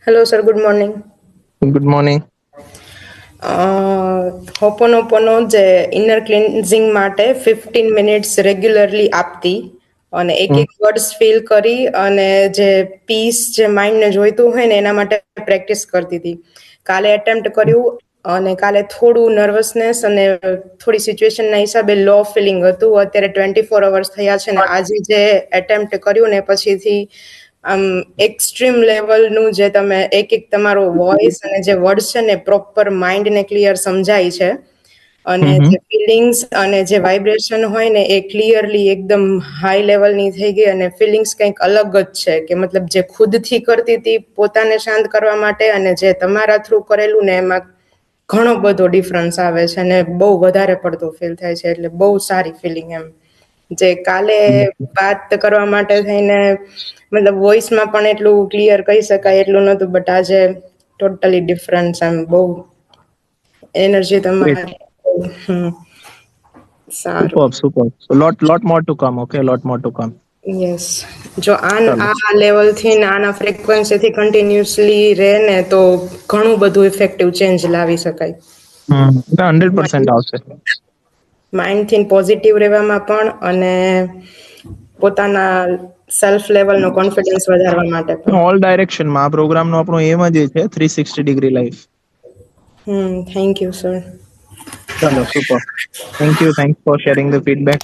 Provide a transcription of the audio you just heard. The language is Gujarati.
Hello, sir. Good morning. Good morning. હોપોનોપોનો જે ઇનર ક્લિન્ઝિંગ માટે 15 મિનિટ્સ રેગ્યુલરલી આપતી અને એક વર્ડ્સ ફીલ કરી અને જે પીસ જે માઇન્ડને જોઈતું હોય ને એના માટે પ્રેક્ટિસ કરતી હતી. કાલે એટેમ્પ્ટ કર્યું અને કાલે થોડું નર્વસનેસ અને થોડી સિચ્યુએશનના હિસાબે લો ફિલિંગ હતું. અત્યારે 24 અવર્સ થયા છે ને આજે જે એટેમ્પ્ટ કર્યું ને પછીથી આમ એક્સ્ટ્રીમ લેવલનું જે તમે એક તમારો વોઇસ અને જે વર્ડ છે ને પ્રોપર માઇન્ડને ક્લિયર સમજાય છે અને જે ફિલિંગ્સ અને જે વાઇબ્રેશન હોય ને એ ક્લિયરલી એકદમ હાઈ લેવલની થઈ ગઈ અને ફિલિંગ્સ કંઈક અલગ જ છે કે મતલબ જે ખુદથી કરતી હતી પોતાને શાંત કરવા માટે અને જે તમારા થ્રુ કરેલું ને એમાં ઘણો બધો ડિફરન્સ આવે છે અને બહુ વધારે પડતો ફીલ થાય છે એટલે બહુ સારી ફિલિંગ એમ જે કાલે વાત કરવા માટે થઈને મતલબ વોઇસમાં પણ એટલું ક્લિયર કહી શકાય એટલું નહોતું બટ આજે ટોટલી ડિફરન્સ એમ બહુ એનર્જી તમારી સારું. Superb. So lot more to come. Okay, lot more to come. Yes જો ચાલો. આ લેવલથી ને આના ફ્રીક્વન્સીથી કન્ટિન્યુઅસલી રહે ને તો ઘણું બધું ઇફેક્ટિવ ચેન્જ લાવી શકાય. 100% આવશે. માઇન્ડથી પોઝિટિવ રહેવામાં પણ અને પોતાના સેલ્ફ લેવલનો કોન્ફિડન્સ વધારવા માટે પણ. ઓલ ડાયરેક્શનમાં આ પ્રોગ્રામનો આપણો એમ જ એ છે 360 degree life. Thank you sir. ચાલો, super. Thank you. Thanks for sharing the feedback.